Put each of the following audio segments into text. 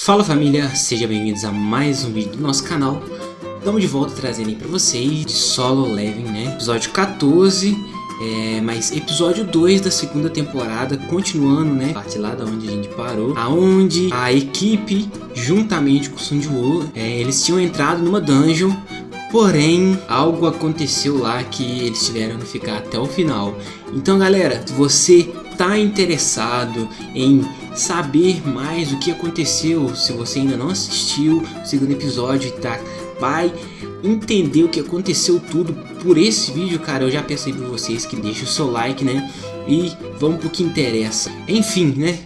Fala família, sejam bem-vindos a mais um vídeo do nosso canal. Estamos de volta trazendo aí pra vocês de Solo Leveling, né? Episódio 14, mas episódio 2 da segunda temporada, continuando, né? Parte lá da onde a gente parou, aonde a equipe, juntamente com o Sun Jiwoo, eles tinham entrado numa dungeon. Porém, algo aconteceu lá que eles tiveram que ficar até o final. Então galera, se você tá interessado em saber mais o que aconteceu, se você ainda não assistiu o segundo episódio e vai entender o que aconteceu tudo por esse vídeo, cara, eu já peço aí pra vocês que deixem o seu like, né? E vamos pro que interessa. Enfim, né?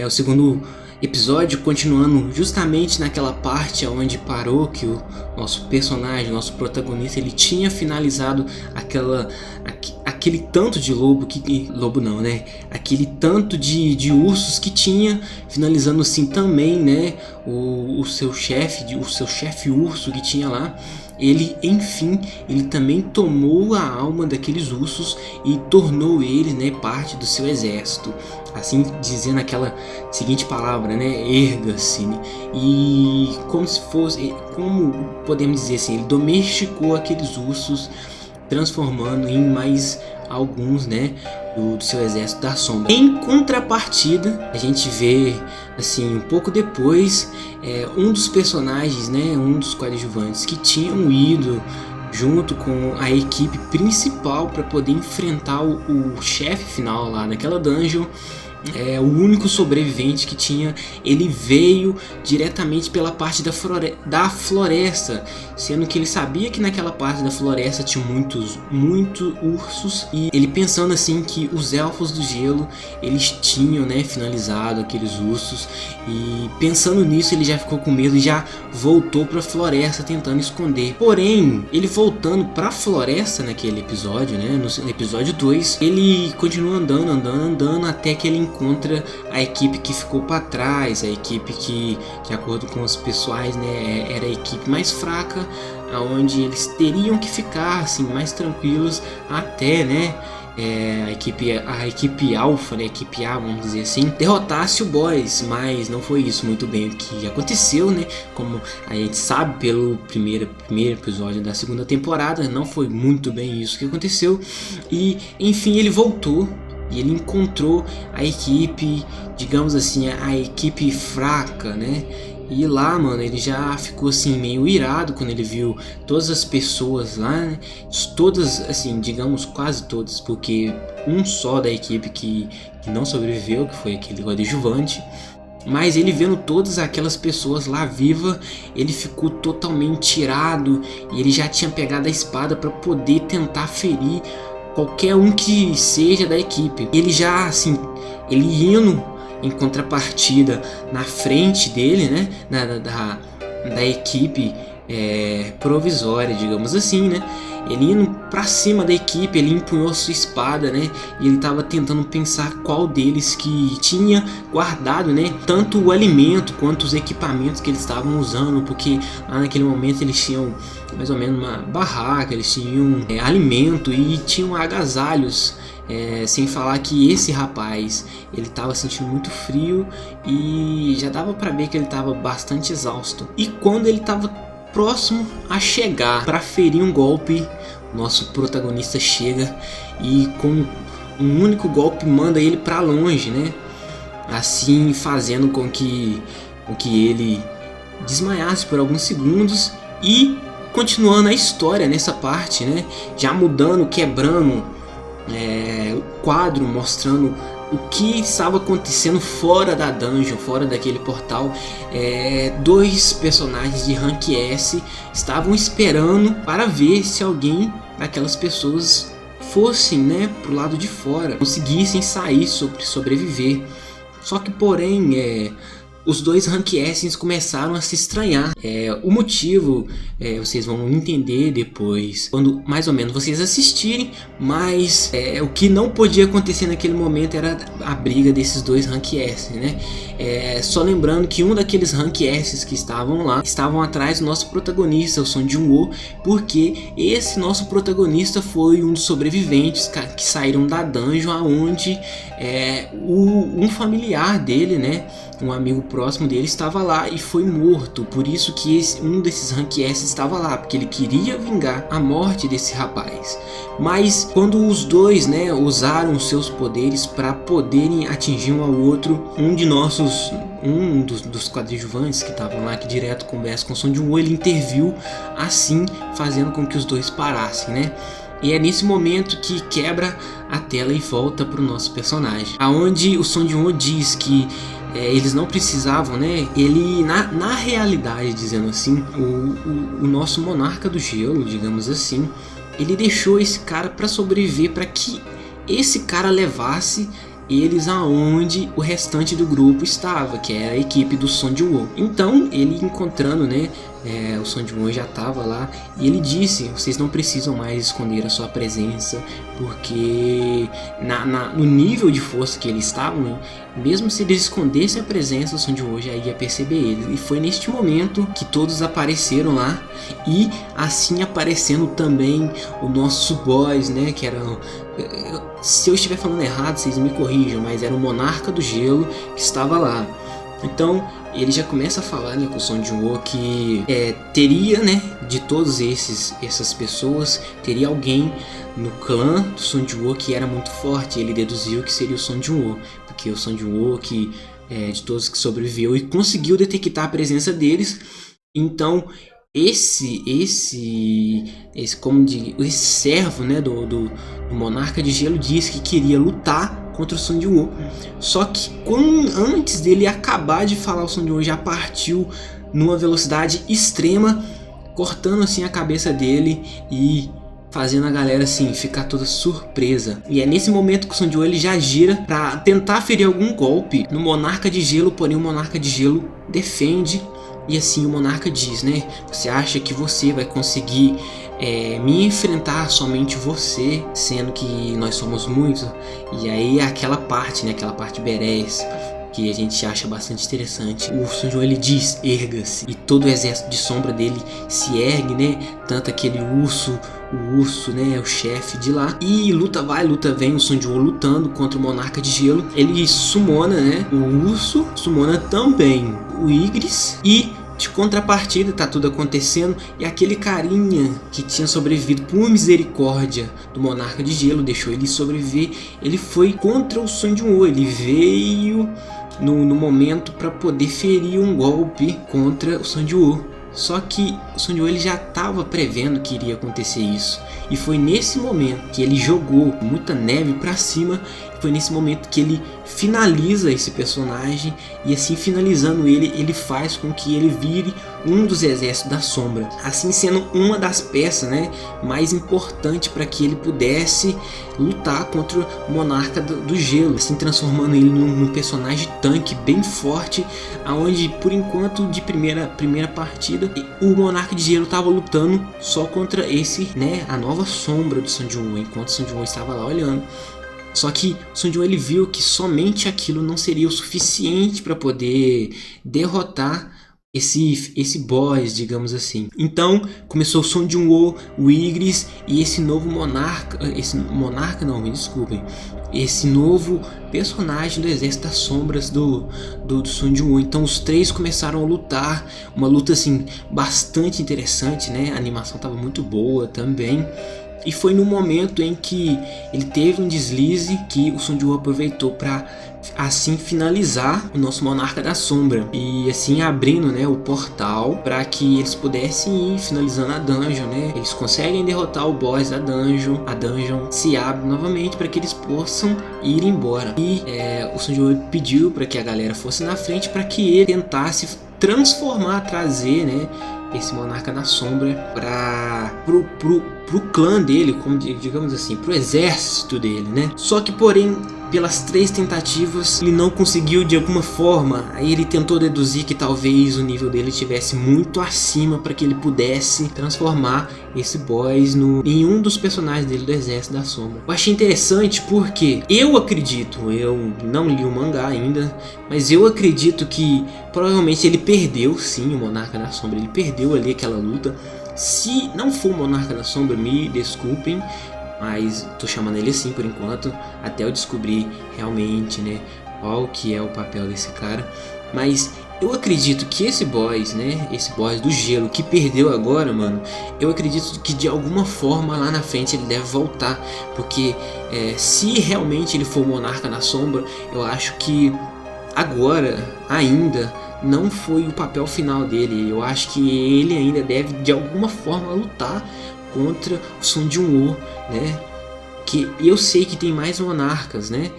O segundo episódio continuando justamente naquela parte onde parou, que o nosso personagem, nosso protagonista, ele tinha finalizado aquele tanto de lobo não, né? Aquele tanto de ursos que tinha, finalizando assim também, né? O seu chefe urso que tinha lá. Ele, enfim, ele também tomou a alma daqueles ursos e tornou eles, né, parte do seu exército. Assim dizendo aquela seguinte palavra, né, erga-se, né? E como se fosse, como podemos dizer assim, ele domesticou aqueles ursos, transformando em mais alguns, né, do seu exército da sombra. Em contrapartida, a gente vê assim um pouco depois um dos personagens, né, um dos coadjuvantes que tinham ido junto com a equipe principal para poder enfrentar o chefe final lá naquela dungeon. O único sobrevivente que tinha, ele veio diretamente pela parte da floresta, sendo que ele sabia que naquela parte da floresta tinha muitos ursos, e ele pensando assim que os elfos do gelo, eles tinham, né, finalizado aqueles ursos, e pensando nisso ele já ficou com medo e já voltou para a floresta tentando esconder. Porém, ele voltando para a floresta naquele episódio, né, no episódio 2, ele continua andando até que ele encontra a equipe que ficou para trás, a equipe que, de acordo com os pessoais, né, era a equipe mais fraca, aonde eles teriam que ficar assim mais tranquilos até, né, a equipe alfa, né, a equipe A, vamos dizer assim, derrotasse o boss. Mas não foi isso muito bem o que aconteceu, né? Como a gente sabe pelo primeiro episódio da segunda temporada, não foi muito bem isso que aconteceu. E enfim, ele voltou e ele encontrou a equipe, digamos assim, a equipe fraca, né? E lá, mano, ele já ficou assim meio irado quando ele viu todas as pessoas lá, né? Todas, assim, digamos quase todas, porque um só da equipe que não sobreviveu, que foi aquele coadjuvante. Mas ele vendo todas aquelas pessoas lá vivas, ele ficou totalmente irado e ele já tinha pegado a espada para poder tentar ferir qualquer um que seja da equipe. Ele já, assim, ele indo em contrapartida na frente dele, né, da equipe provisória, digamos assim, né, ele indo pra cima da equipe, ele empunhou sua espada, né, e ele tava tentando pensar qual deles que tinha guardado, né, tanto o alimento quanto os equipamentos que eles estavam usando, porque lá naquele momento eles tinham mais ou menos uma barraca, eles tinham alimento e tinham agasalhos. Sem falar que esse rapaz, ele estava sentindo muito frio e já dava para ver que ele estava bastante exausto. E quando ele estava próximo a chegar para ferir um golpe, nosso protagonista chega e com um único golpe manda ele para longe, né? Assim fazendo com que ele desmaiasse por alguns segundos. E continuando a história nessa parte, né? Já mudando, quebrando o quadro, mostrando o que estava acontecendo fora da dungeon, fora daquele portal. Dois personagens de rank S estavam esperando para ver se alguém daquelas pessoas fossem, né, pro lado de fora, conseguissem sair, sobreviver. Só que porém os dois rank S começaram a se estranhar. O motivo vocês vão entender depois, quando mais ou menos vocês assistirem. Mas o que não podia acontecer naquele momento era a briga desses dois rank S, né? Só lembrando que um daqueles rank S que estavam lá, estavam atrás do nosso protagonista, o Sun Jiwoo, porque esse nosso protagonista foi um dos sobreviventes que saíram da dungeon, aonde um familiar dele, né, um amigo próximo dele estava lá e foi morto. Por isso que um desses Rank S estava lá, porque ele queria vingar a morte desse rapaz. Mas quando os dois, né, usaram seus poderes para poderem atingir um ao outro, um dos coadjuvantes que estavam lá, que direto conversa com o Son Joon-woo, ele interviu, assim fazendo com que os dois parassem, né? E é nesse momento que quebra a tela e volta para o nosso personagem, aonde o Son Joon-woo diz que eles não precisavam, né? Ele, na realidade, dizendo assim, o nosso monarca do gelo, digamos assim, ele deixou esse cara para sobreviver, para que esse cara levasse eles aonde o restante do grupo estava, que era a equipe do Son Joon-woo. Então ele encontrando, né, o Son Joon-woo já estava lá e ele disse: vocês não precisam mais esconder a sua presença, porque no nível de força que eles estavam, né, mesmo se eles escondessem a presença, o Son Joon-woo já ia perceber eles. E foi neste momento que todos apareceram lá, e assim aparecendo também o nosso boss, né, que era... Se eu estiver falando errado, vocês me corrijam, mas era o Monarca do Gelo que estava lá. Então ele já começa a falar, né, com o Son Joon-woo que teria, né, de todos essas pessoas, teria alguém no clã do Son Joon-woo que era muito forte. Ele deduziu que seria o Son Joon-woo, porque o Son Joon-woo que de todos que sobreviveu e conseguiu detectar a presença deles. Então esse servo, né, do Monarca de Gelo disse que queria lutar contra o Son Joon-woo. Só que antes dele acabar de falar, o Son Joon-woo já partiu numa velocidade extrema, cortando assim a cabeça dele e fazendo a galera assim ficar toda surpresa. E é nesse momento que o Son Joon-woo ele já gira para tentar ferir algum golpe no Monarca de Gelo, porém o Monarca de Gelo defende. E assim o Monarca diz, né: você acha que você vai conseguir me enfrentar, somente você, sendo que nós somos muitos? E aí aquela parte, né, aquela parte badass que a gente acha bastante interessante. O Son Joon-woo ele diz: erga-se, e todo o exército de sombra dele se ergue, né? Tanto aquele urso, né, o chefe de lá. E luta vai, luta vem, o Son Joon-woo lutando contra o Monarca de Gelo. Ele sumona, né, o urso, sumona também o Igris, e de contrapartida tá tudo acontecendo, e aquele carinha que tinha sobrevivido por misericórdia do Monarca de Gelo, deixou ele sobreviver. Ele foi contra o Son Joon-woo, ele veio no momento para poder ferir um golpe contra o Son Joon-woo. Só que o Son Joon-woo ele já estava prevendo que iria acontecer isso, e foi nesse momento que ele jogou muita neve para cima. Foi nesse momento que ele finaliza esse personagem, e assim finalizando ele faz com que ele vire um dos exércitos da sombra, assim sendo uma das peças, né, mais importantes para que ele pudesse lutar contra o Monarca do Gelo, assim transformando ele num personagem tanque bem forte, aonde por enquanto de primeira partida o Monarca de Gelo estava lutando só contra esse, né, a nova sombra do Son Joon-woo, enquanto o Son Joon-woo estava lá olhando. Só que o Son Joon-woo ele viu que somente aquilo não seria o suficiente para poder derrotar esse boss, digamos assim. Então começou o Son Joon-woo, o Igris e esse novo esse novo personagem do Exército das Sombras do Son Joon-woo. Então os três começaram a lutar, uma luta assim bastante interessante, né? A animação estava muito boa também. E foi no momento em que ele teve um deslize que o Son Joon-woo aproveitou para assim finalizar o nosso Monarca da Sombra, e assim abrindo, né, o portal para que eles pudessem ir finalizando a dungeon, né? Eles conseguem derrotar o boss da dungeon, a dungeon se abre novamente para que eles possam ir embora. E o Son Joon-woo pediu para que a galera fosse na frente para que ele tentasse trazer, né, esse Monarca da Sombra pro clã dele, como digamos assim, pro exército dele, né? Só que porém, pelas 3 tentativas, ele não conseguiu de alguma forma. Aí ele tentou deduzir que talvez o nível dele estivesse muito acima para que ele pudesse transformar esse boss em um dos personagens dele do Exército da Sombra. Eu achei interessante porque eu acredito, eu não li o mangá ainda, mas eu acredito que provavelmente ele perdeu sim o Monarca da Sombra, ele perdeu ali aquela luta. Se não for o Monarca da Sombra, me desculpem, mas tô chamando ele assim por enquanto, até eu descobrir realmente, né, qual que é o papel desse cara. Mas Eu acredito que esse boss, né, esse boss do gelo que perdeu agora, mano, eu acredito que de alguma forma lá na frente ele deve voltar, porque se realmente ele for monarca na sombra, eu acho que agora ainda não foi o papel final dele. Eu acho que ele ainda deve de alguma forma lutar contra o Sun Jinwoo, né? Que eu sei que tem mais monarcas, né?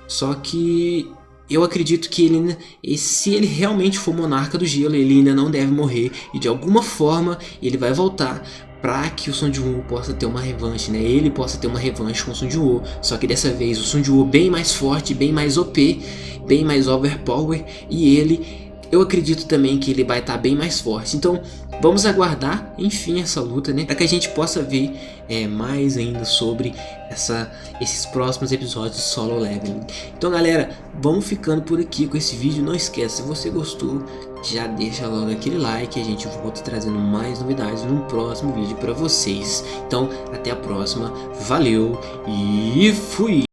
Só que eu acredito que ele, se ele realmente for monarca do gelo, ele ainda não deve morrer e de alguma forma ele vai voltar para que o Sun Jinwoo possa ter uma revanche, né? Ele possa ter uma revanche com o Sun Jinwoo, só que dessa vez o Sun Jinwoo bem mais forte, bem mais OP, bem mais overpower, e eu acredito também que ele vai estar bem mais forte. Então vamos aguardar, enfim, essa luta, né, para que a gente possa ver mais ainda sobre esses próximos episódios de Solo Leveling. Então galera, vamos ficando por aqui com esse vídeo. Não esqueça, se você gostou, já deixa logo aquele like. A gente volta trazendo mais novidades num próximo vídeo para vocês. Então até a próxima, valeu e fui!